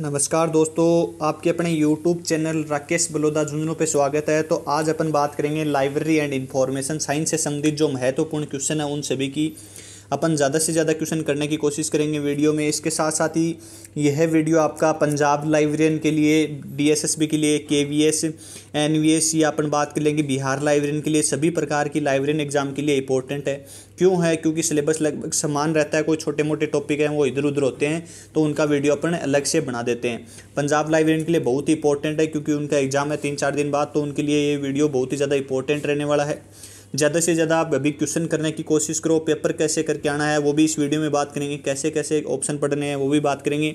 नमस्कार दोस्तों, आपके अपने YouTube चैनल राकेश बलोदा झुंझुनू पे स्वागत है। तो आज अपन बात करेंगे लाइब्रेरी एंड इंफॉर्मेशन साइंस से संबंधित जो महत्वपूर्ण क्वेश्चन है उन सभी की अपन ज़्यादा से ज़्यादा क्वेश्चन करने की कोशिश करेंगे वीडियो में। इसके साथ साथ ही यह वीडियो आपका पंजाब लाइब्रेरियन के लिए, DSSB के लिए, KVS, NVS या अपन बात कर लेंगे बिहार लाइब्रेरियन के लिए, सभी प्रकार की लाइब्रेरियन एग्जाम के लिए इंपॉर्टेंट है। क्यों है? क्योंकि सिलेबस लगभग समान रहता है, कोई छोटे मोटे टॉपिक हैं वो इधर उधर होते हैं, तो उनका वीडियो अपन अलग से बना देते हैं। पंजाब लाइब्रेरियन के लिए बहुत ही इंपॉर्टेंट है क्योंकि उनका एग्जाम है 3-4 दिन बाद, तो उनके लिए ये वीडियो बहुत ही ज़्यादा इंपॉर्टेंट रहने वाला है। ज़्यादा से ज़्यादा आप अभी क्वेश्चन करने की कोशिश करो। पेपर कैसे करके आना है वो भी इस वीडियो में बात करेंगे, कैसे कैसे ऑप्शन पढ़ने हैं वो भी बात करेंगे।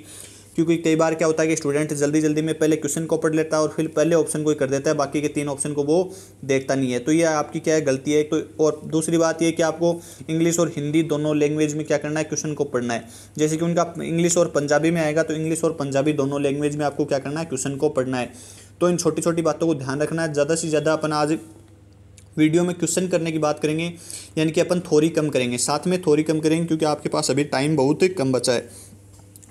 क्योंकि कई बार क्या होता है कि स्टूडेंट जल्दी जल्दी में पहले क्वेश्चन को पढ़ लेता है और फिर पहले ऑप्शन को ही कर देता है, बाकी के 3 ऑप्शन को वो देखता नहीं है। तो ये आपकी क्या है, गलती है। तो और दूसरी बात ये कि आपको इंग्लिश और हिंदी दोनों लैंग्वेज में क्या करना है, क्वेश्चन को पढ़ना है। जैसे कि उनका इंग्लिश और पंजाबी में आएगा तो इंग्लिश और पंजाबी दोनों लैंग्वेज में आपको क्या करना है, क्वेश्चन को पढ़ना है। तो इन छोटी छोटी बातों को ध्यान रखना है। ज़्यादा से ज़्यादा अपन आज वीडियो में क्वेश्चन करने की बात करेंगे, यानी कि अपन थ्योरी कम करेंगे, साथ में थ्योरी कम करेंगे क्योंकि आपके पास अभी टाइम बहुत ही कम बचा है।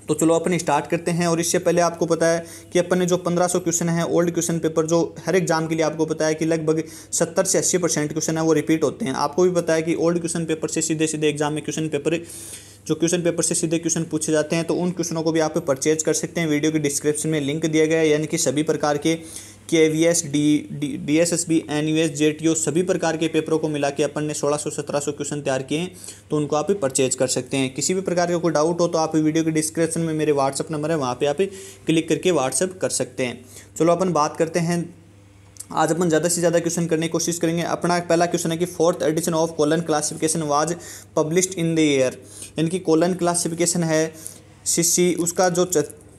तो चलो अपन स्टार्ट करते हैं। और इससे पहले आपको पता है कि अपन ने जो 1500 क्वेश्चन है ओल्ड क्वेश्चन पेपर, जो हर एग्जाम के लिए आपको पता है कि लगभग 70 से 80% क्वेश्चन है वो रिपीट होते हैं। आपको भी पता है कि ओल्ड क्वेश्चन पेपर से सीधे सीधे एग्जाम में क्वेश्चन पेपर से सीधे क्वेश्चन पूछे जाते हैं, तो उन क्वेश्चनों को भी आप परचेज कर सकते हैं। वीडियो के डिस्क्रिप्शन में लिंक दिया गया है, यानी कि सभी प्रकार के KVS, DSSB, NUS, JTO सभी प्रकार के पेपरों को मिला के अपन ने 1600-1700 क्वेश्चन तैयार किए हैं, तो उनको आप परचेज कर सकते हैं। किसी भी प्रकार का कोई डाउट हो तो आप वीडियो के डिस्क्रिप्शन में मेरे व्हाट्सअप नंबर है, वहाँ पे आप क्लिक करके व्हाट्सअप कर सकते हैं। चलो अपन बात करते हैं। आज अपन ज़्यादा से ज़्यादा क्वेश्चन करने की कोशिश करेंगे। अपना पहला क्वेश्चन है कि 4th edition of colon classification was published in the year, यानी कि कोलन क्लासिफिकेशन है CC, उसका जो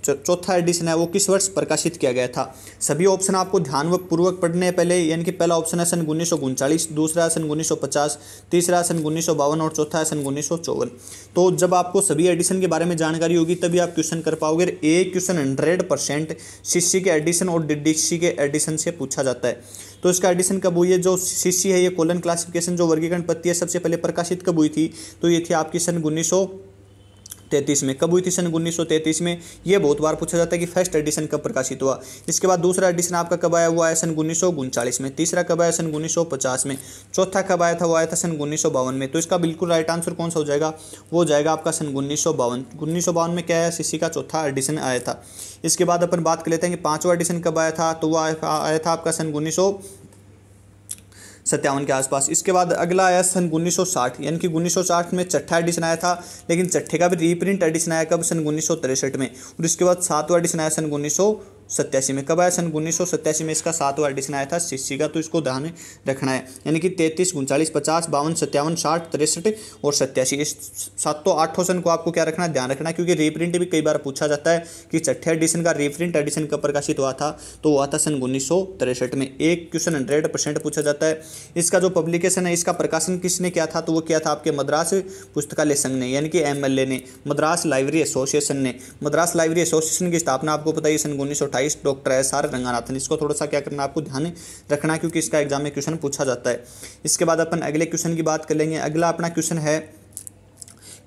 चौथा एडिशन है वो किस वर्ष प्रकाशित किया गया था। सभी ऑप्शन आपको ध्यानपूर्वक पढ़ने हैं पहले, यानी कि पहला ऑप्शन है सन 1939, दूसरा है सन 1950, तीसरा है सन 1952 और चौथा है सन 1954। तो जब आपको सभी एडिशन के बारे में जानकारी होगी तभी आप क्वेश्चन कर पाओगे। एक क्वेश्चन 100% CC के एडिशन और DDC के एडिशन से पूछा जाता है। तो इसका एडिशन कब हुई है? जो CC है, ये कोलन क्लासिफिकेशन जो वर्गीकरण पद्धति है, सबसे पहले प्रकाशित कब हुई थी? तो ये थी आपकी सन 1933 में। कब हुई थी? सन 1933 में। ये बहुत बार पूछा जाता है कि फर्स्ट एडिशन कब प्रकाशित हुआ। इसके बाद दूसरा एडिशन आपका कब आया? वो आया सन 1939 में। तीसरा कब आया? सन 1950 में। चौथा कब आया था? वो आया था सन 1952 में। तो इसका बिल्कुल राइट आंसर कौन सा हो जाएगा? वो जाएगा आपका सन 1952। 1952 में क्या आया? CC का चौथा एडिशन आया था। इसके बाद अपन बात कर लेते हैं कि 5वां एडिशन कब आया था। तो वो आया था आपका सन 1957 के आसपास। इसके बाद अगला आया सन 1960, यानी कि 1960 में छठा एडिशन आया था, लेकिन छठे का भी रीप्रिंट एडिशन आया कब? सन 1963 में। और इसके बाद 7वां एडिशन आया सन 1987 में। कब आया? सन 1987 में इसका 7वां एडिशन आया था CC का, तो इसको ध्यान रखना है। यानी कि 33, 39, 50, 52, 57, 60, 63 और 87, इस 7-8 ऑप्शन को आपको क्या रखना है, ध्यान रखना है। क्योंकि रीप्रिंट भी कई बार पूछा जाता है कि छठे एडिशन का रीप्रिंट एडिशन कब प्रकाशित हुआ था, तो हुआ था सन 1963 में। एक क्वेश्चन 100% पूछा जाता है। इसका जो पब्लिकेशन है, इसका प्रकाशन किसने किया था? तो वो किया था आपके मद्रास पुस्तकालय संघ ने, यानी कि MLA ने, मद्रास लाइब्रेरी एसोसिएशन ने। मद्रास लाइब्रेरी एसोसिएशन की स्थापना आपको पता है सन 1928 डॉक्टर SR रंगानाथन। इसको थोड़ा सा क्या करना आपको ध्यान रखना है, क्योंकि इसका एग्जाम में क्वेश्चन पूछा जाता है। इसके बाद अपन अगले क्वेश्चन की बात कर लेंगे। अगला अपना क्वेश्चन है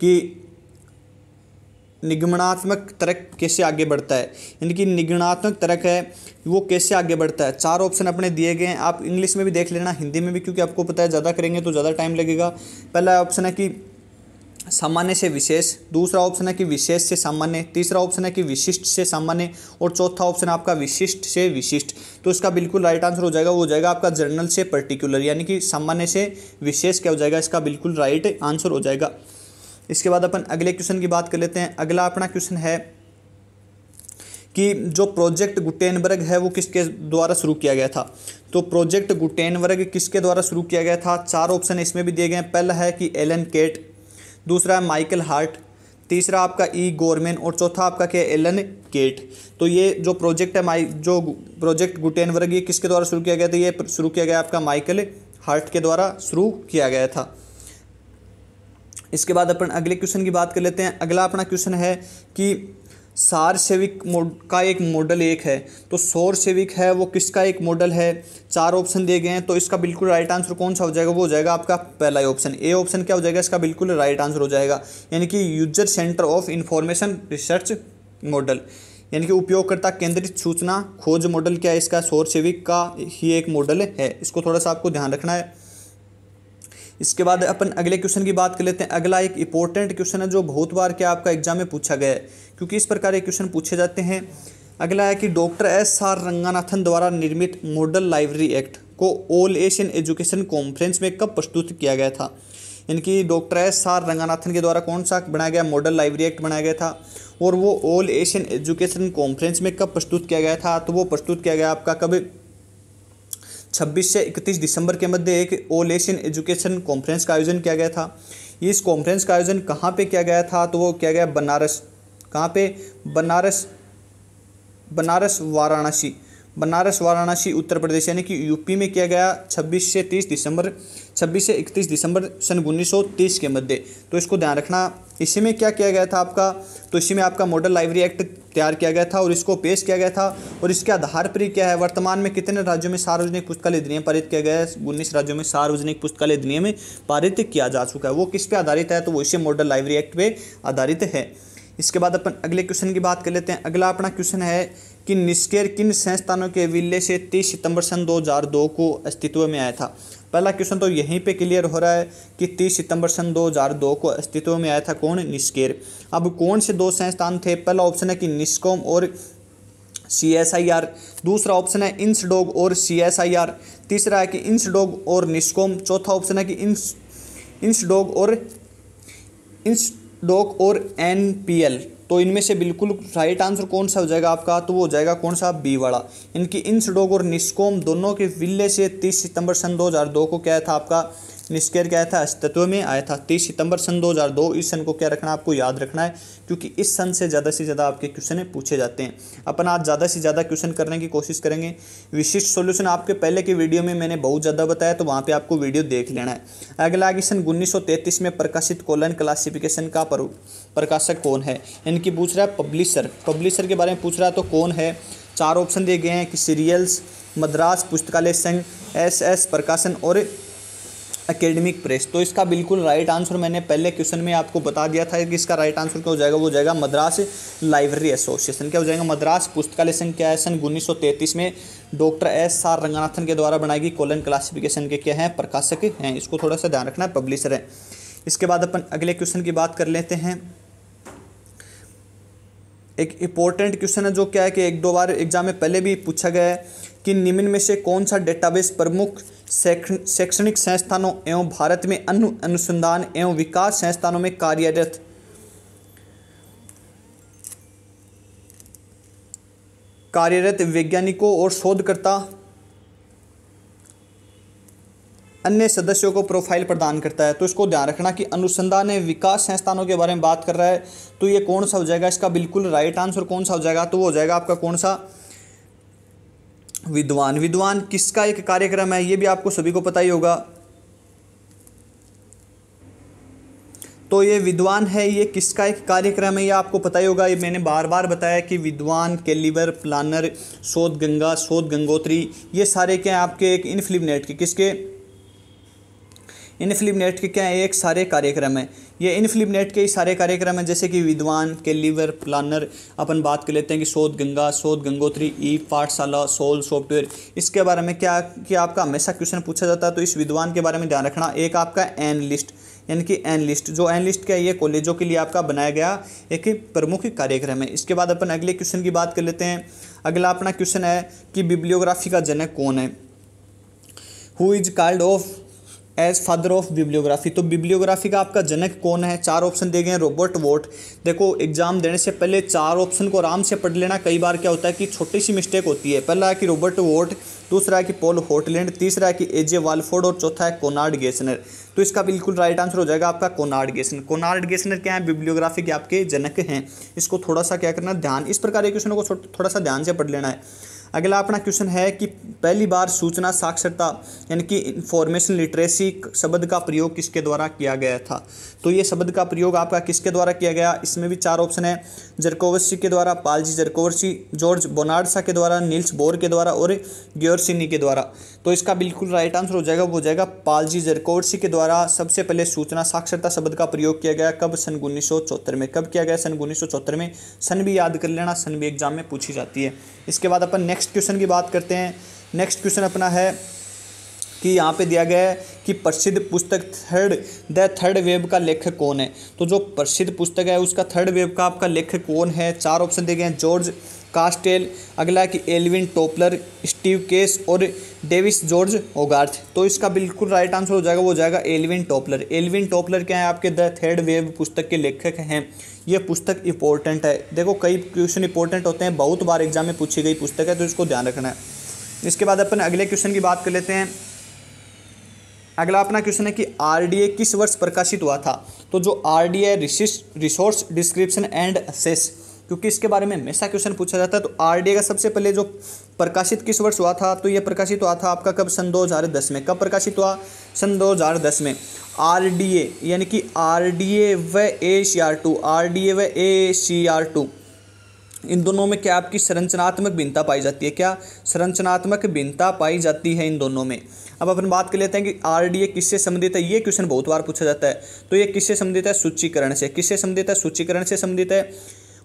कि निगमनात्मक तर्क कैसे आगे बढ़ता है, यानी कि निगमनात्मक तर्क है वो कैसे आगे बढ़ता है। 4 ऑप्शन अपने दिए गए हैं, आप इंग्लिश में भी देख लेना, हिंदी में भी, क्योंकि आपको पता है ज़्यादा करेंगे तो ज़्यादा टाइम लगेगा। पहला ऑप्शन है कि सामान्य से विशेष, दूसरा ऑप्शन है कि विशेष से सामान्य, तीसरा ऑप्शन है कि विशिष्ट से सामान्य और चौथा ऑप्शन आपका विशिष्ट से विशिष्ट। तो इसका बिल्कुल राइट आंसर हो जाएगा, वो हो जाएगा आपका जनरल से पर्टिकुलर, यानी कि सामान्य से विशेष क्या हो जाएगा, इसका बिल्कुल राइट आंसर हो जाएगा। इसके बाद अपन अगले क्वेश्चन की बात कर लेते हैं। अगला अपना क्वेश्चन है कि जो प्रोजेक्ट गुटेनबर्ग है वो किसके द्वारा शुरू किया गया था। तो प्रोजेक्ट गुटेनबर्ग किसके द्वारा शुरू किया गया था? 4 ऑप्शन इसमें भी दिए गए हैं। पहला है कि एलन केट, दूसरा है माइकल हार्ट, तीसरा आपका E. गोरमैन और चौथा आपका क्या है, एलन केट। तो ये जो प्रोजेक्ट है, जो प्रोजेक्ट गुटेनबर्ग, ये किसके द्वारा शुरू किया गया था? ये शुरू किया गया आपका माइकल हार्ट के द्वारा शुरू किया गया था। इसके बाद अपन अगले क्वेश्चन की बात कर लेते हैं। अगला अपना क्वेश्चन है कि सार सेविक का एक मॉडल एक है, तो सौर सेविक है वो किसका एक मॉडल है? 4 ऑप्शन दिए गए हैं, तो इसका बिल्कुल राइट आंसर कौन सा हो जाएगा? वो हो जाएगा आपका पहला ऑप्शन, ए ऑप्शन क्या हो जाएगा? इसका बिल्कुल राइट आंसर हो जाएगा, यानी कि user centre of information research model. यानी कि उपयोगकर्ता केंद्रित सूचना खोज मॉडल क्या है इसका, सोरसेविक का ही एक मॉडल है। इसको थोड़ा सा आपको ध्यान रखना है। इसके बाद अपन अगले क्वेश्चन की बात कर लेते हैं। अगला एक इंपॉर्टेंट क्वेश्चन है जो बहुत बार क्या आपका एग्जाम में पूछा गया है, क्योंकि इस प्रकार के क्वेश्चन पूछे जाते हैं। अगला है कि डॉक्टर एस.आर. रंगनाथन द्वारा निर्मित मॉडल लाइब्रेरी एक्ट को ऑल एशियन एजुकेशन कॉन्फ्रेंस में कब प्रस्तुत किया गया था। यानी कि डॉक्टर एस.आर. रंगनाथन के द्वारा कौन सा बनाया गया, मॉडल लाइब्रेरी एक्ट बनाया गया था, और वो ऑल एशियन एजुकेशन कॉन्फ्रेंस में कब प्रस्तुत किया गया था। तो वो प्रस्तुत किया गया आपका कब, 26 से 31 दिसंबर के मध्य एक ऑल एशियन एजुकेशन कॉन्फ्रेंस का आयोजन किया गया था। इस कॉन्फ्रेंस का आयोजन कहाँ पे किया गया था, तो वो किया गया बनारस। कहाँ पे, बनारस वाराणसी उत्तर प्रदेश, यानी कि यूपी में किया गया 26 से 31 दिसंबर सन 1930 के मध्य। तो इसको ध्यान रखना। इसी में क्या किया गया था आपका, तो इसी में आपका मॉडल लाइब्रेरी एक्ट तैयार किया गया था और इसको पेश किया गया था। और इसके आधार पर ही क्या है, वर्तमान में कितने राज्यों में सार्वजनिक पुस्तकालय अधिनियम पारित किया गया है, 19 राज्यों में सार्वजनिक पुस्तकालय अधिनियम पारित किया जा चुका है। वो किस पे आधारित है, तो वो इसी मॉडल लाइब्रेरी एक्ट पे आधारित है। इसके बाद अपन अगले क्वेश्चन की बात कर लेते हैं। अगला अपना क्वेश्चन है कि निष्क्रिय किन संस्थानों के विलय से 30 सितंबर सन 2002 को अस्तित्व में आया था। पहला क्वेश्चन तो यहीं पे क्लियर हो रहा है कि 30 सितंबर सन 2002 को अस्तित्व में आया था कौन, निष्क्रिय। अब कौन से दो संस्थान थे, पहला ऑप्शन है कि निस्कॉम और CSIR, दूसरा ऑप्शन है इंसडॉग और CSIR, तीसरा है कि इंसडॉग और निस्कॉम, चौथा ऑप्शन है कि इंसडॉग और NPL। तो इनमें से बिल्कुल राइट आंसर कौन सा हो जाएगा आपका, तो वो हो जाएगा कौन सा, बी वाला। इनकी इंसडॉग और निस्कॉम दोनों के विलय से 30 सितंबर सन 2002 को क्या था आपका, निष्क्रिय क्या था, अस्तित्व में आया था। 30 सितंबर सन 2002 इस सन को क्या रखना है, आपको याद रखना है, क्योंकि इस सन से ज़्यादा आपके क्वेश्चन पूछे जाते हैं। अपन आज ज़्यादा से ज़्यादा क्वेश्चन करने की कोशिश करेंगे। विशिष्ट सॉल्यूशन आपके पहले की वीडियो में मैंने बहुत ज़्यादा बताया, तो वहाँ पे आपको वीडियो देख लेना है। अगला कि सन 1933 में प्रकाशित कॉलन क्लासिफिकेशन का प्रकाशक कौन है। इनकी पूछ रहा है पब्लिशर के बारे में पूछ रहा है, तो कौन है। 4 ऑप्शन दिए गए हैं कि सीरियल्स, मद्रास पुस्तकालय संघ, SS प्रकाशन और एकेडमिक प्रेस। तो इसका बिल्कुल राइट आंसर मैंने पहले क्वेश्चन में आपको बता दिया था कि इसका राइट आंसर क्या हो जाएगा, वो हो जाएगा मद्रास लाइब्रेरी एसोसिएशन। क्या हो जाएगा, मद्रास पुस्तकालय संघ क्या है, सन 1933 में डॉक्टर एस.आर. रंगनाथन के द्वारा बनाई गई कॉलन क्लासिफिकेशन के क्या हैं, प्रकाशक हैं। इसको थोड़ा सा ध्यान रखना है, पब्लिशर है। इसके बाद अपन अगले क्वेश्चन की बात कर लेते हैं। एक इंपॉर्टेंट क्वेश्चन है जो क्या है कि 1-2 बार एग्जाम में पहले भी पूछा गया है कि निम्न में से कौन सा डेटाबेस प्रमुख शैक्षणिक संस्थानों एवं भारत में अन्य अनुसंधान एवं विकास संस्थानों में कार्यरत वैज्ञानिकों और शोधकर्ता अन्य सदस्यों को प्रोफाइल प्रदान करता है। तो इसको ध्यान रखना कि अनुसंधान एवं विकास संस्थानों के बारे में बात कर रहा है, तो ये कौन सा हो जाएगा, इसका बिल्कुल राइट आंसर कौन सा हो जाएगा, तो वो हो जाएगा आपका कौन सा, विद्वान किसका एक कार्यक्रम है, ये भी आपको सभी को पता ही होगा। तो ये विद्वान है, ये किसका एक कार्यक्रम है, ये आपको पता ही होगा। ये मैंने बार बार बताया कि विद्वान, कैलिबर, प्लानर, शोध गंगा, शोध गंगोत्री, ये सारे क्या हैं आपके एक इनफिलिपनेट के, किसके, इनफिलिपनेट के क्या है, एक सारे कार्यक्रम है। ये इनफिलिपनेट के ही सारे कार्यक्रम हैं, जैसे कि विद्वान, कैलिबर, प्लानर। अपन बात कर लेते हैं कि शोध गंगा, शोध गंगोत्री, ई पाठशाला, सोल सॉफ्टवेयर। इसके बारे में क्या कि आपका हमेशा क्वेश्चन पूछा जाता है, तो इस विद्वान के बारे में ध्यान रखना। एक आपका एन लिस्ट, यानी कि एन लिस्ट, जो एन लिस्ट क्या है, ये कॉलेजों के लिए आपका बनाया गया एक प्रमुख कार्यक्रम है। इसके बाद अपन अगले क्वेश्चन की बात कर लेते हैं। अगला अपना क्वेश्चन है कि बिब्लियोग्राफी का जनक कौन है, who is called of as father of bibliography. तो बिब्लियोग्राफी का आपका जनक कौन है, 4 ऑप्शन दिए गए हैं। Robert what. देखो एग्जाम देने से पहले 4 ऑप्शन को आराम से पढ़ लेना। कई बार क्या होता है कि छोटी सी मिस्टेक होती है। पहला है कि रॉबर्ट वॉट, दूसरा है कि पॉल हॉटलैंड, तीसरा है कि एजे वाल्फोर्ड और चौथा है कोनार्ड गेसनर। तो इसका बिल्कुल राइट आंसर हो जाएगा आपका कोनार्ड गेसनर। कोनार्ड गेसनर क्या है, बिब्लियोग्राफी के आपके जनक हैं। इसको थोड़ा सा क्या करना, ध्यान, इस प्रकार के क्वेश्चनों को थोड़ा सा ध्यान से पढ़ लेना है। अगला अपना क्वेश्चन है कि पहली बार सूचना साक्षरता यानी कि इंफॉर्मेशन लिटरेसी शब्द का प्रयोग किसके द्वारा किया गया था। तो ये शब्द का प्रयोग आपका किसके द्वारा किया गया, इसमें भी 4 ऑप्शन है। जरकोवस्की के द्वारा, पालजी जरकोवस्की, जॉर्ज बोनार्ड शा के द्वारा, नील्स बोर के द्वारा और ग्योर पर्सिनी के द्वारा। तो इसका बिल्कुल राइट आंसर हो जाएगा, वो हो जाएगा पालजी जरकोर्सी के द्वारा सबसे पहले सूचना साक्षरता शब्द का प्रयोग किया गया। कब? सन 1974 में। कब किया गया? सन 1974 में। सन भी याद कर लेना, सन भी एग्जाम में पूछी जाती है। इसके बाद अपन नेक्स्ट क्वेश्चन की बात करते हैं। नेक्स्ट क्वेश्चन अपना है कि यहाँ पे दिया गया है कि प्रसिद्ध पुस्तक द थर्ड वेव का लेखक कौन है। तो जो प्रसिद्ध पुस्तक है उसका थर्ड वेव का आपका लेखक कौन है? 4 ऑप्शन दिए गए हैं, जॉर्ज कास्टेल, अगला है कि एल्विन टोपलर, स्टीव केस और डेविस जॉर्ज होगार्थ। तो इसका बिल्कुल राइट आंसर हो जाएगा, वो हो जाएगा एल्विन टोपलर। एल्विन टोपलर क्या है? आपके द थर्ड वेव पुस्तक के लेखक हैं। ये पुस्तक इंपॉर्टेंट है, देखो कई क्वेश्चन इंपॉर्टेंट होते हैं, बहुत बार एग्जाम में पूछी गई पुस्तक है, तो इसको ध्यान रखना है। इसके बाद अपन अगले क्वेश्चन की बात कर लेते हैं। अगला अपना क्वेश्चन है कि आरडीए किस वर्ष प्रकाशित हुआ था। तो जो RDA resource description and assess, क्योंकि इसके बारे में हमेशा क्वेश्चन पूछा जाता है। तो आरडीए का सबसे पहले जो प्रकाशित किस वर्ष हुआ था, तो ये प्रकाशित हुआ था आपका कब? सन 2010 में। कब प्रकाशित हुआ? सन 2010 में। आरडीए यानी कि आरडीए व ACR2, आरडीए व ACR2 इन दोनों में क्या आपकी संरचनात्मक भिन्नता पाई जाती है? क्या संरचनात्मक भिन्नता पाई जाती है इन दोनों में। अब अपन बात कर लेते हैं कि आरडीए किससे संबंधित है। ये क्वेश्चन बहुत बार पूछा जाता है। तो ये किससे संबंधित है? सूचीकरण से। किससे संबंधित है? सूचीकरण से संबंधित है।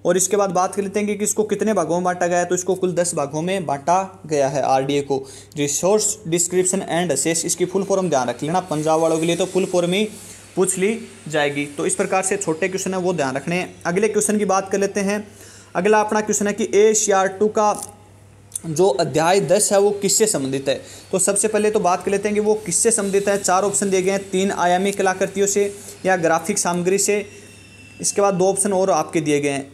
और इसके बाद बात कर लेते हैं कि इसको कितने भागों में बांटा गया है। तो इसको कुल 10 भागों में बांटा गया है आरडीए को। रिसोर्स डिस्क्रिप्शन एंड असेस, इसकी फुल फॉर्म ध्यान रख लेना, पंजाब वालों के लिए तो फुल फॉर्म ही पूछ ली जाएगी। तो इस प्रकार से छोटे क्वेश्चन है वो ध्यान रखने हैं। अगले क्वेश्चन की बात कर लेते हैं। अगला अपना क्वेश्चन है कि ACR2 का जो अध्याय 10 है वो किससे संबंधित है। तो सबसे पहले तो बात कर लेते हैं कि वो किससे संबंधित है। 4 ऑप्शन दिए गए हैं, 3 आयामी कलाकृतियों से या ग्राफिक सामग्री से। इसके बाद 2 ऑप्शन और आपके दिए गए हैं।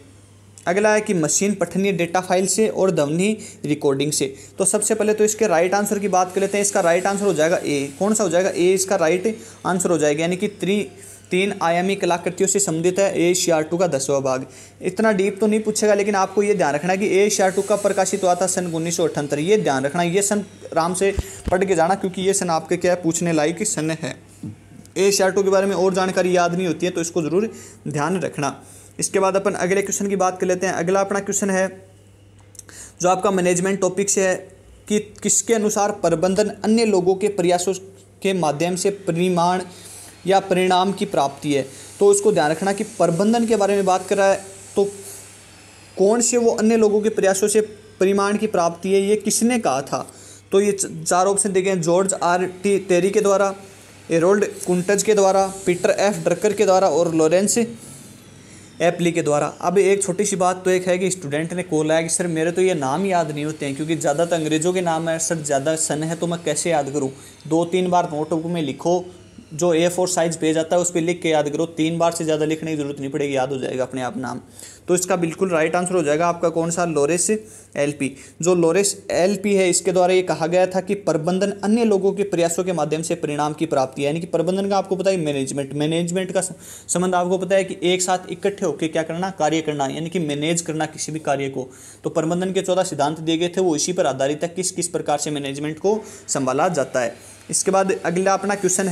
अगला है कि मशीन पठनीय डेटा फाइल से और ध्वनि रिकॉर्डिंग से। तो सबसे पहले तो इसके राइट आंसर की बात कर लेते हैं। इसका राइट आंसर हो जाएगा ए। कौन सा हो जाएगा? ए इसका राइट आंसर हो जाएगा, यानी कि 3 आयामी कलाकृतियों से संबंधित है ACR2 का 10वां भाग। इतना डीप तो नहीं पूछेगा, लेकिन आपको ये ध्यान रखना है कि ACR2 का प्रकाशित हुआ था सन 1978। ये ध्यान रखना, ये सन आराम से पढ़ के जाना, क्योंकि ये सन आपके क्या है, पूछने लायक सन है। ACR2 के बारे में और जानकारी याद नहीं होती है, तो इसको ज़रूर ध्यान रखना। इसके बाद अपन अगले क्वेश्चन की बात कर लेते हैं। अगला अपना क्वेश्चन है जो आपका मैनेजमेंट टॉपिक से है कि किसके अनुसार प्रबंधन अन्य लोगों के प्रयासों के माध्यम से परिमाण या परिणाम की प्राप्ति है। तो इसको ध्यान रखना कि प्रबंधन के बारे में बात कर रहा है, तो कौन से वो अन्य लोगों के प्रयासों से परिमाण की प्राप्ति है, ये किसने कहा था। तो ये 4 ऑप्शन दिए गए हैं, जॉर्ज R.T. टेरी के द्वारा, एरोल्ड कुंटज के द्वारा, पीटर F. ड्रकर के द्वारा और लॉरेंस एप्ली के द्वारा। अब एक छोटी सी बात तो एक है कि स्टूडेंट ने कॉल आया कि सर मेरे तो ये नाम याद नहीं होते हैं, क्योंकि ज़्यादातर अंग्रेज़ों के नाम है सर, ज़्यादा सन है तो मैं कैसे याद करूँ। 2-3 बार नोटबुक में लिखो, जो A4 साइज पेज आता है उस पर लिख के याद करो। 3 बार से ज़्यादा लिखने की जरूरत नहीं पड़ेगी, याद हो जाएगा अपने आप नाम। तो इसका बिल्कुल राइट आंसर हो जाएगा आपका कौन सा? Lawrence LP. जो लॉरेंस एलपी है, इसके द्वारा ये कहा गया था कि प्रबंधन अन्य लोगों के प्रयासों के माध्यम से परिणाम की प्राप्ति है। यानी कि प्रबंधन का आपको पता है मैनेजमेंट का संबंध आपको पता है कि एक साथ इकट्ठे होकर क्या करना, कार्य करना, यानी कि मैनेज करना किसी भी कार्य को। तो प्रबंधन के 14 सिद्धांत दिए गए थे, वो इसी पर आधारित है, किस किस प्रकार से मैनेजमेंट को संभाला जाता है। इसके बाद अगला अपना क्वेश्चन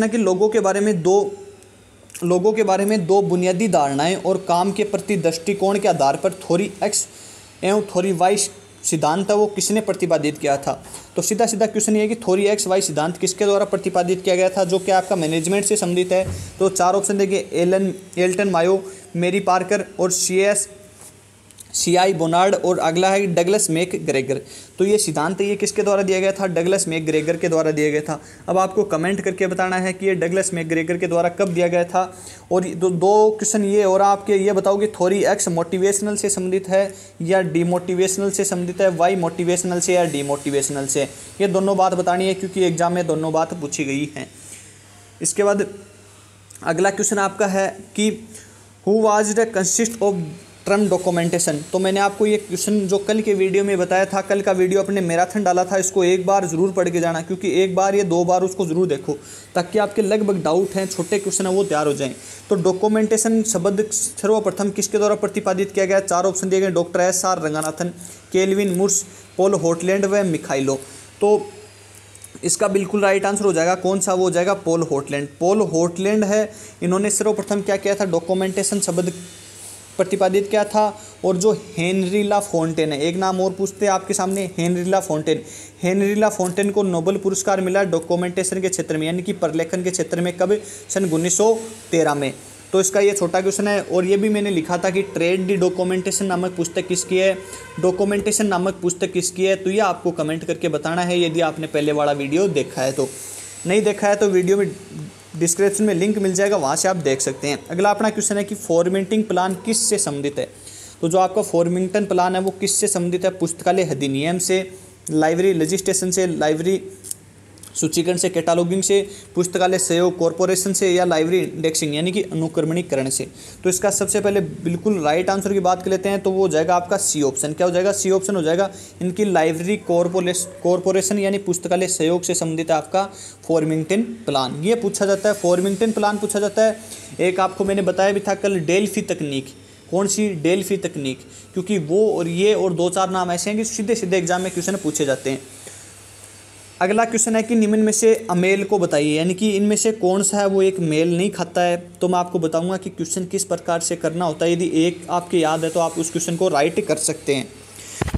है कि लोगों के बारे में दो बुनियादी धारणाएं और काम के प्रति दृष्टिकोण के आधार पर थ्योरी एक्स एवं थ्योरी वाई सिद्धांत वो किसने प्रतिपादित किया था। तो सीधा क्वेश्चन ये है कि थ्योरी एक्स वाई सिद्धांत किसके द्वारा प्रतिपादित किया गया था, जो कि आपका मैनेजमेंट से संबंधित है। तो 4 ऑप्शन देखिए, एल्टन मायो, मेरी पार्कर और CI बोनार्ड, और अगला है डगलस मैक ग्रेगर। तो ये सिद्धांत ये किसके द्वारा दिया गया था? डगलस मैक ग्रेगर के द्वारा दिया गया था। अब आपको कमेंट करके बताना है कि ये डगलस मैक ग्रेगर के द्वारा कब दिया गया था। और दो क्वेश्चन ये और आपके ये बताओ कि थ्योरी एक्स मोटिवेशनल से संबंधित है या डीमोटिवेशनल से संबंधित है, वाई मोटिवेशनल से या डीमोटिवेशनल से। ये दोनों बात बतानी है, क्योंकि एग्जाम में दोनों बात पूछी गई हैं। इसके बाद अगला क्वेश्चन आपका है कि who was the consist of term documentation. तो मैंने आपको ये क्वेश्चन जो कल के वीडियो में बताया था, कल का वीडियो अपने मैराथन डाला था, इसको एक बार ज़रूर पढ़ के जाना, क्योंकि एक बार या 2 बार उसको ज़रूर देखो, ताकि आपके लगभग डाउट हैं, छोटे क्वेश्चन हैं, वो तैयार हो जाएं। तो डॉक्यूमेंटेशन शब्द सर्वप्रथम किसके द्वारा प्रतिपादित किया गया? 4 ऑप्शन दिए गए, डॉक्टर SR रंगनाथन, केल्विन मुर्स, पॉल हॉटलैंड व मिखाइलो। तो इसका बिल्कुल राइट आंसर हो जाएगा कौन सा? वो हो जाएगा पॉल हॉटलैंड। पॉल हॉटलैंड है, इन्होंने सर्वप्रथम क्या किया था? डॉक्यूमेंटेशन शब्द प्रतिपादित किया था। और जो हेनरी ला फोंटेन है, एक नाम और पूछते हैं आपके सामने, हेनरी ला फोंटेन। हेनरी ला फोंटेन को नोबेल पुरस्कार मिला डॉक्यूमेंटेशन के क्षेत्र में, यानी कि प्रलेखन के क्षेत्र में, कब? सन 1913 में। तो इसका ये छोटा क्वेश्चन है। और ये भी मैंने लिखा था कि ट्रेड दी डॉक्यूमेंटेशन नामक पुस्तक किसकी है, डॉक्यूमेंटेशन नामक पुस्तक किसकी है, तो ये आपको कमेंट करके बताना है यदि आपने पहले वाला वीडियो देखा है। तो नहीं देखा है तो वीडियो में डिस्क्रिप्शन में लिंक मिल जाएगा, वहाँ से आप देख सकते हैं। अगला अपना क्वेश्चन है कि फॉर्मेटिंग प्लान किससे संबंधित है। तो जो आपका फॉर्मिंगटन प्लान है वो किससे संबंधित है, पुस्तकालय अधिनियम से, लाइब्रेरी रजिस्ट्रेशन से, लाइब्रेरी सूचीकरण से, कैटालॉगिंग से, पुस्तकालय सहयोग कॉरपोरेशन से, या लाइब्रेरी इंडेक्सिंग यानी कि अनुक्रमणीकरण से। तो इसका सबसे पहले बिल्कुल राइट आंसर की बात कर लेते हैं, तो वो हो जाएगा आपका सी ऑप्शन। क्या हो जाएगा? सी ऑप्शन हो जाएगा। इनकी लाइब्रेरी कॉरपोरेशन यानी पुस्तकालय सहयोग से संबंधित है आपका फॉर्मिंगटन प्लान। ये पूछा जाता है, फॉर्मिंगटन प्लान पूछा जाता है। एक आपको मैंने बताया भी था कल, डेल्फी तकनीक। कौन सी? डेल्फी तकनीक, क्योंकि वो और ये और 2-4 नाम ऐसे हैं कि सीधे सीधे एग्जाम में क्वेश्चन पूछे जाते हैं। अगला क्वेश्चन है कि निम्न में से अमेल को बताइए, यानी कि इनमें से कौन सा है वो एक मेल नहीं खाता है। तो मैं आपको बताऊंगा कि क्वेश्चन किस प्रकार से करना होता है। यदि एक आपके याद है तो आप उस क्वेश्चन को राइट कर सकते हैं।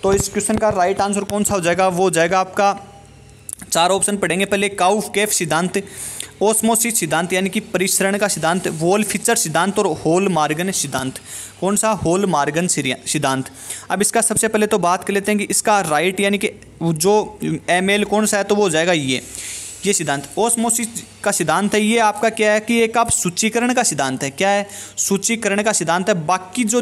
तो इस क्वेश्चन का राइट आंसर कौन सा हो जाएगा? वो हो जाएगा आपका, 4 ऑप्शन पढ़ेंगे। पहले काउफ-केफ सिद्धांत, ओस्मोसिस सिद्धांत यानी कि परिसरण का सिद्धांत, वोल्फ-फिचर सिद्धांत और होल-मार्गन सिद्धांत। कौन सा? होल-मार्गन सिद्धांत। अब इसका सबसे पहले तो बात कर लेते हैं कि इसका राइट यानी कि जो एमएल कौन सा है, तो वो हो जाएगा ये सिद्धांत। ओस्मोसिस का सिद्धांत है, ये आपका क्या है कि एक आप सूचीकरण का सिद्धांत है। क्या है? सूचीकरण का सिद्धांत है। बाकी जो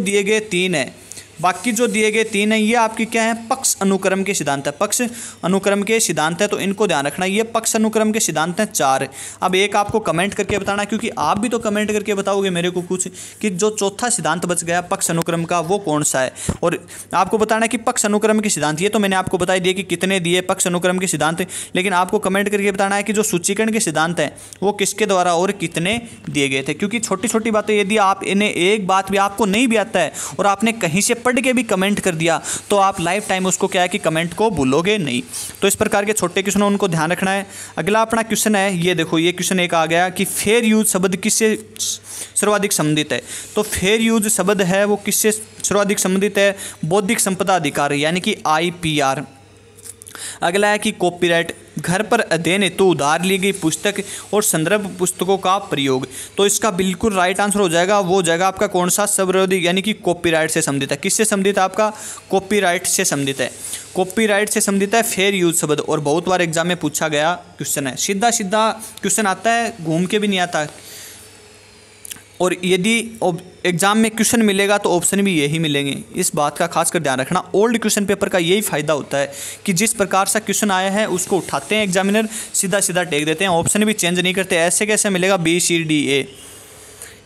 दिए गए 3 हैं, ये आपकी क्या है? पक्ष अनुक्रम के सिद्धांत है। पक्ष अनुक्रम के सिद्धांत है, तो इनको ध्यान रखना। ये पक्ष अनुक्रम के सिद्धांत हैं 4। अब एक आपको कमेंट करके बताना, क्योंकि आप भी तो कमेंट करके बताओगे मेरे को कुछ, कि जो चौथा सिद्धांत बच गया पक्ष अनुक्रम का, वो कौन सा है। और आपको बताना है कि पक्ष अनुक्रम के सिद्धांत, ये तो मैंने आपको बता दिया कि कितने दिए पक्ष अनुक्रम के सिद्धांत, लेकिन आपको कमेंट करके बताना है कि जो सूचीकरण के सिद्धांत हैं वो किसके द्वारा और कितने दिए गए थे। क्योंकि छोटी छोटी बातें, यदि आप इन्हें एक बात भी आपको नहीं भी आता है और आपने कहीं से पढ़ के भी कमेंट कर दिया, तो आप लाइफ टाइम उसको क्या है कि कमेंट को भूलोगे नहीं। तो इस प्रकार के छोटे क्वेश्चन उनको ध्यान रखना है। अगला अपना क्वेश्चन है, ये देखो, ये क्वेश्चन एक आ गया कि फेयर यूज शब्द किससे सर्वाधिक संबंधित है। तो फेयर यूज शब्द है वो किससे सर्वाधिक संबंधित है? बौद्धिक संपदा अधिकार यानी कि IPR। अगला है कि कॉपीराइट, घर पर अध्ययन हेतु उधार ली गई पुस्तक और संदर्भ पुस्तकों का प्रयोग। तो इसका बिल्कुल राइट आंसर हो जाएगा, वो हो जाएगा आपका कौन सा? शब्दरोधी यानी कि कॉपीराइट से संबंधित है। किससे संबंधित है? आपका कॉपीराइट से संबंधित है। कॉपीराइट से संबंधित है फेयर यूज शब्द, और बहुत बार एग्जाम में पूछा गया क्वेश्चन है। सीधा सीधा क्वेश्चन आता है, घूम के भी नहीं आता। और यदि एग्जाम में क्वेश्चन मिलेगा तो ऑप्शन भी यही मिलेंगे, इस बात का खासकर ध्यान रखना। ओल्ड क्वेश्चन पेपर का यही फायदा होता है कि जिस प्रकार से क्वेश्चन आया है उसको उठाते हैं एग्जामिनर, सीधा सीधा टेक देते हैं, ऑप्शन भी चेंज नहीं करते। ऐसे कैसे मिलेगा BCDA।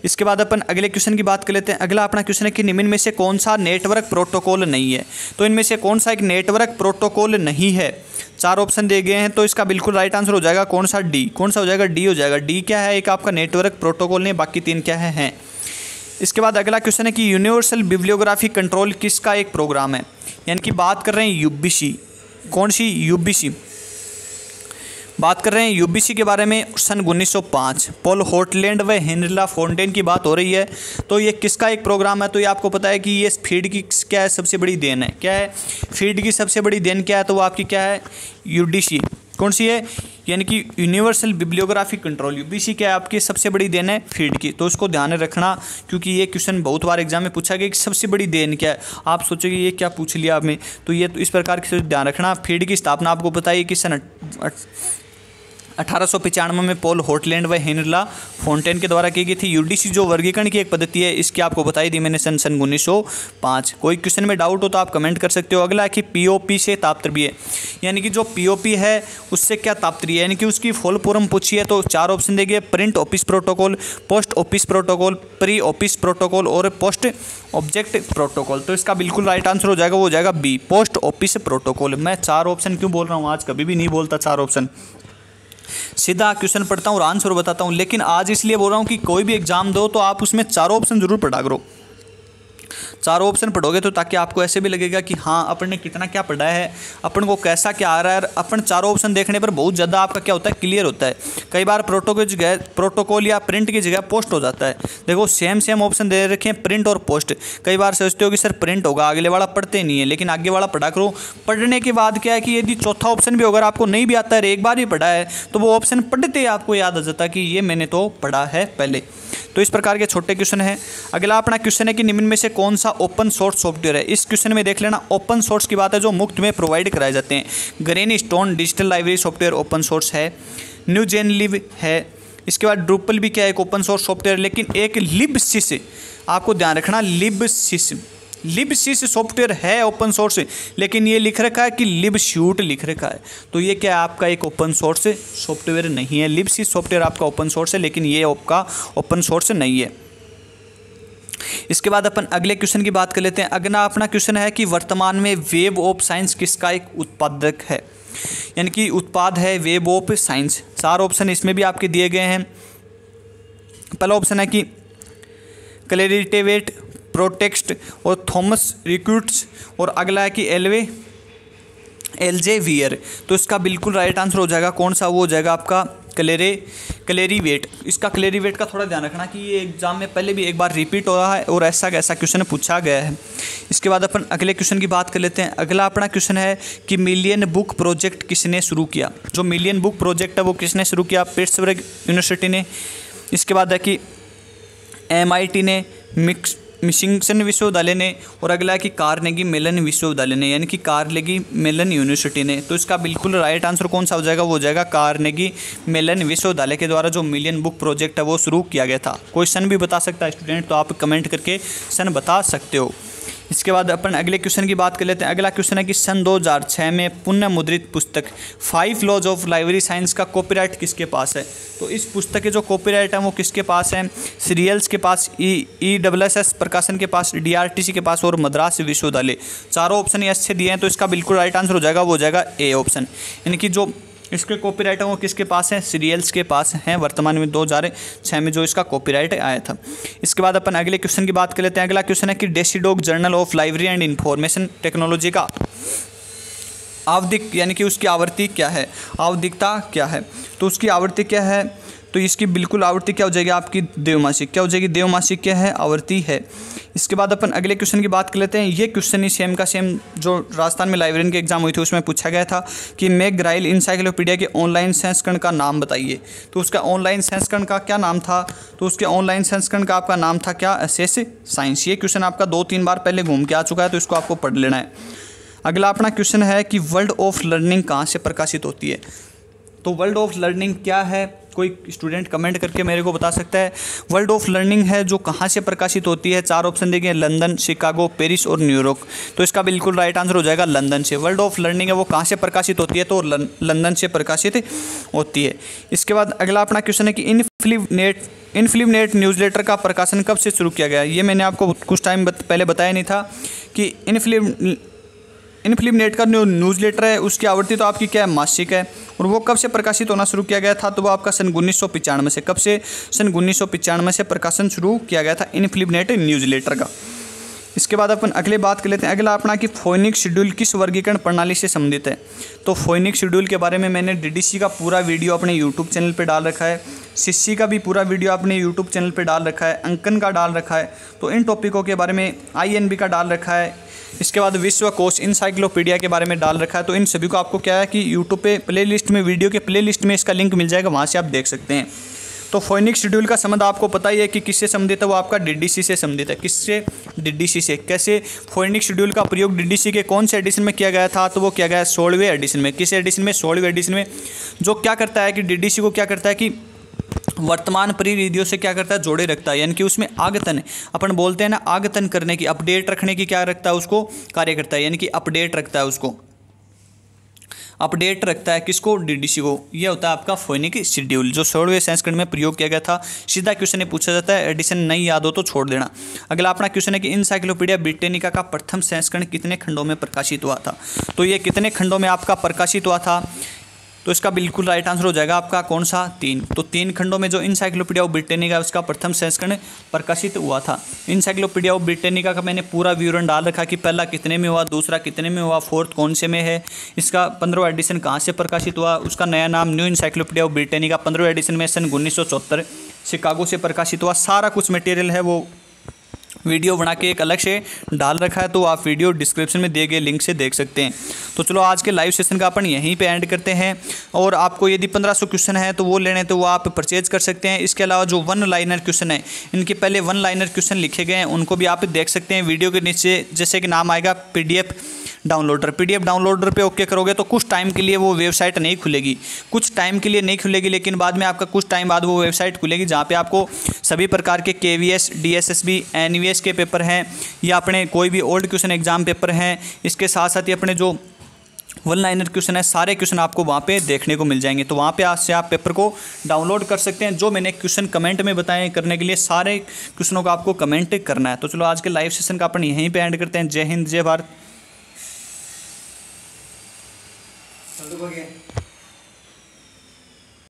इसके बाद अपन अगले क्वेश्चन की बात कर लेते हैं। अगला अपना क्वेश्चन है कि निम्न में से कौन सा नेटवर्क प्रोटोकॉल नहीं है। तो इनमें से कौन सा एक नेटवर्क प्रोटोकॉल नहीं है? 4 ऑप्शन दिए गए हैं, तो इसका बिल्कुल राइट आंसर हो जाएगा कौन सा? D। कौन सा हो जाएगा? D हो जाएगा। D क्या है? एक आपका नेटवर्क प्रोटोकॉल नहीं, बाकी 3 क्या है? इसके बाद अगला क्वेश्चन है कि यूनिवर्सल बिब्लियोग्राफी कंट्रोल किसका एक प्रोग्राम है, यानी कि बात कर रहे हैं UBC। कौन सी? UBC। बात कर रहे हैं UBC के बारे में। सन 1905 पॉल हॉटलैंड व हेनरी ला फोंटेन की बात हो रही है। तो ये किसका एक प्रोग्राम है? तो ये आपको पता है कि ये फीड की क्या है? सबसे बड़ी देन है। क्या है? फीड की सबसे बड़ी देन क्या है? तो वो आपकी क्या है? UDC। कौन सी है? यानी कि यूनिवर्सल बिब्लियोग्राफी कंट्रोल। UBC क्या है? आपकी सबसे बड़ी देन है फीड की। तो उसको ध्यान रखना, क्योंकि ये क्वेश्चन बहुत बार एग्जाम में पूछा गया कि सबसे बड़ी देन क्या है। आप सोचोगे ये क्या पूछ लिया आपने, तो ये तो इस प्रकार से ध्यान रखना। फीड की स्थापना आपको पता है कि सन 1895 में पॉल हॉटलैंड व हेनरी ला फोंटेन के द्वारा की गई थी। UDC जो वर्गीकरण की एक पद्धति है, इसकी आपको बताई दी मैंने सन 1905। कोई क्वेश्चन में डाउट हो तो आप कमेंट कर सकते हो। अगला है कि POP से तात्पर्य, यानी कि जो POP है उससे क्या तात्पर्य, यानी कि उसकी फुल फॉर्म पूछी है। तो 4 ऑप्शन देंगे, print office protocol, post office protocol, pre office protocol और पोस्ट ऑब्जेक्ट प्रोटोकॉल। तो इसका बिल्कुल राइट आंसर हो जाएगा, वो हो जाएगा B, पोस्ट ऑफिस प्रोटोकॉल। मैं 4 ऑप्शन क्यों बोल रहा हूँ आज, कभी भी नहीं बोलता 4 ऑप्शन। सीधा क्वेश्चन पढ़ता हूँ और आंसर बताता हूँ, लेकिन आज इसलिए बोल रहा हूँ कि कोई भी एग्जाम दो तो आप उसमें 4 ऑप्शन जरूर पढ़ा करो, चारों ऑप्शन पढ़ोगे तो ताकि आपको ऐसे भी लगेगा कि हाँ अपन ने कितना क्या पढ़ा है, अपन को कैसा क्या आ रहा है। अपन चारों ऑप्शन देखने पर बहुत ज़्यादा आपका क्या होता है, क्लियर होता है। कई बार प्रोटोकॉल या प्रिंट की जगह पोस्ट हो जाता है। देखो सेम ऑप्शन दे रखे हैं, प्रिंट और पोस्ट। कई बार सोचते हो कि सर प्रिंट होगा, अगले वाला पढ़ते नहीं है, लेकिन आगे वाला पढ़ा करो। पढ़ने के बाद क्या है कि यदि चौथा ऑप्शन भी अगर आपको नहीं भी आता है, एक बार ही पढ़ा है, तो वो ऑप्शन पढ़ते ही आपको याद आ जाता है कि ये मैंने तो पढ़ा है पहले। तो इस प्रकार के छोटे क्वेश्चन है। अगला अपना क्वेश्चन है कि निम्न में से कौन सा ओपन सोर्स सॉफ्टवेयर है। इस क्वेश्चन में देख लेना, ओपन सोर्स की बात है, जो मुफ्त में प्रोवाइड कराए जाते हैं। Granny stone digital library software open source है। न्यू जेन लिव है। इसके बाद ड्रूपल भी क्या है, एक ओपन सोर्स सॉफ्टवेयर। लेकिन एक लिबसिस, आपको ध्यान रखना, लिबसिस सॉफ्टवेयर है ओपन सोर्स, लेकिन ये लिख रखा है कि लिबस्यूट लिख रखा है, तो ये क्या है, आपका एक ओपन सोर्स सॉफ्टवेयर नहीं है। लिबसिस सॉफ्टवेयर आपका ओपन सोर्स है, लेकिन ये आपका ओपन सोर्स नहीं है। इसके बाद अपन अगले क्वेश्चन की बात कर लेते हैं। अगला अपना क्वेश्चन है कि वर्तमान में वेब ऑफ साइंस किसका एक उत्पादक है, यानी कि उत्पाद है वेब ऑफ साइंस। 4 ऑप्शन इसमें भी आपके दिए गए हैं। पहला ऑप्शन है कि क्लैरिटेवेट, प्रोटेक्स्ट और थॉमस रिक्रूट्स, और अगला है कि एल्जेवियर। तो इसका बिल्कुल राइट आंसर हो जाएगा कौन सा, वो हो जाएगा आपका क्लेरीवेट। इसका क्लेरीवेट का थोड़ा ध्यान रखना कि ये एग्जाम में पहले भी एक बार रिपीट हो रहा है और ऐसा कैसा क्वेश्चन पूछा गया है। इसके बाद अपन अगले क्वेश्चन की बात कर लेते हैं। अगला अपना क्वेश्चन है कि मिलियन बुक प्रोजेक्ट किसने शुरू किया। जो मिलियन बुक प्रोजेक्ट है वो किसने शुरू किया, पिट्सबर्ग यूनिवर्सिटी ने। इसके बाद है कि MIT ने, मिशिगन विश्वविद्यालय ने, और अगला है कि कार्नेगी मेलन विश्वविद्यालय ने, यानी कि कार्नेगी मेलन यूनिवर्सिटी ने। तो इसका बिल्कुल राइट आंसर कौन सा हो जाएगा, वो हो जाएगा कार्नेगी मेलन विश्वविद्यालय के द्वारा जो मिलियन बुक प्रोजेक्ट है वो शुरू किया गया था। कोई सन भी बता सकता है स्टूडेंट, तो आप कमेंट करके सन बता सकते हो। इसके बाद अपन अगले क्वेश्चन की बात कर लेते हैं। अगला क्वेश्चन है कि सन 2006 में पुनः मुद्रित पुस्तक 5 लॉज ऑफ लाइब्रेरी साइंस का कॉपीराइट किसके पास है। तो इस पुस्तक के जो कॉपीराइट है वो किसके पास है, सीरियल्स के पास, ESS प्रकाशन के पास, DRTC के पास और मद्रास विश्वविद्यालय। चारों ऑप्शन ये अच्छे दिए हैं, तो इसका बिल्कुल राइट आंसर हो जाएगा, वो हो जाएगा ए ऑप्शन। यानी कि जो इसके कॉपीराइट है वो किसके पास है, सीरियल्स के पास हैं। वर्तमान में 2006 में जो इसका कॉपीराइट आया था। इसके बाद अपन अगले क्वेश्चन की बात कर लेते हैं। अगला क्वेश्चन है कि DESIDOC journal of library and information technology का आवधिक, यानी कि उसकी आवृत्ति क्या है, आवधिकता क्या है। तो उसकी आवृत्ति क्या है, तो इसकी बिल्कुल आवृत्ति क्या हो जाएगी आपकी, द्वैमासिक। क्या हो जाएगी, द्वैमासिक क्या है, आवृत्ति है। इसके बाद अपन अगले क्वेश्चन की बात कर लेते हैं। ये क्वेश्चन ही सेम का सेम जो राजस्थान में लाइब्रेरियन के एग्जाम हुई थी उसमें पूछा गया था कि मैकग्राइल इंसाइक्लोपीडिया के ऑनलाइन संस्करण का नाम बताइए। तो उसका ऑनलाइन संस्करण का क्या नाम था, तो उसके ऑनलाइन संस्करण का आपका नाम था क्या, एसएस साइंस। ये क्वेश्चन आपका 2-3 बार पहले घूम के आ चुका है, तो इसको आपको पढ़ लेना है। अगला अपना क्वेश्चन है कि वर्ल्ड ऑफ लर्निंग कहाँ से प्रकाशित होती है। तो वर्ल्ड ऑफ लर्निंग क्या है, कोई स्टूडेंट कमेंट करके मेरे को बता सकता है। वर्ल्ड ऑफ लर्निंग है जो कहाँ से प्रकाशित होती है। 4 ऑप्शन देंगे, लंदन, शिकागो, पेरिस और न्यूयॉर्क। तो इसका बिल्कुल राइट आंसर हो जाएगा लंदन से। वर्ल्ड ऑफ लर्निंग है वो कहाँ से प्रकाशित होती है, तो लंदन से प्रकाशित होती है। इसके बाद अगला अपना क्वेश्चन है कि इनफ्लिपनेट न्यूज़लेटर का प्रकाशन कब से शुरू किया गया। ये मैंने आपको कुछ टाइम पहले बताया नहीं था कि इनफ्लिपनेट का जो न्यूज़लेटर है उसकी आवृत्ति तो आपकी क्या है, मासिक है। और वो कब से प्रकाशित होना शुरू किया गया था, तो वो आपका सन 1995 से। कब से, सन 1995 से प्रकाशन शुरू किया गया था इनफ्लिपनेट न्यूज़लेटर का। इसके बाद अपन अगले बात कर लेते हैं। अगला अपना कि फोनिक शेड्यूल किस वर्गीकरण प्रणाली से संबंधित है। तो फोनिक शेड्यूल के बारे में मैंने DDC का पूरा वीडियो अपने यूट्यूब चैनल पे डाल रखा है, CC का भी पूरा वीडियो अपने यूट्यूब चैनल पे डाल रखा है, अंकन का डाल रखा है। तो इन टॉपिकों के बारे में INB का डाल रखा है। इसके बाद विश्वकोश इंसाइक्लोपीडिया के बारे में डाल रखा है। तो इन सभी को आपको क्या है कि यूट्यूब पे प्लेलिस्ट में, वीडियो के प्लेलिस्ट में इसका लिंक मिल जाएगा, वहाँ से आप देख सकते हैं। तो फोनिक शेड्यूल का संबंध आपको पता ही है कि किससे संबंधित है, वो आपका DDC से संबंधित है। किससे, DDC से। कैसे, फोनिक शेड्यूल का प्रयोग DDC के कौन से एडिशन में किया गया था, तो वो किया गया 16वें एडिशन में। किस एडिशन में, 16वें एडिशन में। जो क्या करता है कि DDC को क्या करता है कि वर्तमान परिविधियों से क्या करता है, जोड़े रखता है। यानी कि उसमें आगतन, अपन बोलते हैं ना, आगतन करने की, अपडेट रखने की क्या रखता है, उसको कार्य करता है। यानी कि अपडेट रखता है, उसको अपडेट रखता है, किसको, DDC को। यह होता है आपका फोनिक शेड्यूल जो 16वें संस्करण में प्रयोग किया गया था। सीधा क्वेश्चन ये पूछा जाता है, एडिशन नहीं याद हो तो छोड़ देना। अगला अपना क्वेश्चन है कि इंसाइक्लोपीडिया ब्रिटेनिका का प्रथम संस्करण कितने खंडों में प्रकाशित हुआ था। तो ये कितने खंडों में आपका प्रकाशित हुआ था, तो इसका बिल्कुल राइट आंसर हो जाएगा आपका कौन सा 3। तो 3 खंडों में जो इंसाइक्लोपीडिया ऑफ ब्रिटेनिका उसका प्रथम संस्करण प्रकाशित हुआ था। इंसाइक्लोपीडिया ऑफ ब्रिटेनिका का मैंने पूरा विवरण डाल रखा कि पहला कितने में हुआ, दूसरा कितने में हुआ, फोर्थ कौन से में है, इसका 15वां एडिशन कहाँ से प्रकाशित हुआ, उसका नया नाम न्यू इंसाइक्लोपीडिया ऑफ ब्रिटेनिका 15वें एडिशन में सन 1974 शिकागो से प्रकाशित हुआ। सारा कुछ मटेरियल है वो वीडियो बना के एक अलग से डाल रखा है, तो आप वीडियो डिस्क्रिप्शन में दिए गए लिंक से देख सकते हैं। तो चलो आज के लाइव सेशन का अपन यहीं पे एंड करते हैं। और आपको यदि 1500 क्वेश्चन है तो वो लेने तो वो आप परचेज कर सकते हैं। इसके अलावा जो 1 लाइनर क्वेश्चन है, इनके पहले 1 लाइनर क्वेश्चन लिखे गए हैं, उनको भी आप देख सकते हैं। वीडियो के नीचे जैसे कि नाम आएगा PDF डाउनलोडर पे ओके करोगे तो कुछ टाइम के लिए वो वेबसाइट नहीं खुलेगी, कुछ टाइम के लिए नहीं खुलेगी, लेकिन बाद में आपका कुछ टाइम बाद वो वेबसाइट खुलेगी जहाँ पे आपको सभी प्रकार के KVS, DSSB, NVS के पेपर हैं या अपने कोई भी ओल्ड क्वेश्चन एग्जाम पेपर हैं, इसके साथ साथ ही अपने जो 1 लाइनर क्वेश्चन है सारे क्वेश्चन आपको वहाँ पे देखने को मिल जाएंगे। तो वहाँ पे आज से आप पेपर को डाउनलोड कर सकते हैं। जो मैंने क्वेश्चन कमेंट में बताए करने के लिए सारे क्वेश्चनों को आपको कमेंट करना है। तो चलो आज के लाइव सेशन का अपन यहीं पे एंड करते हैं। जय हिंद, जय भारत।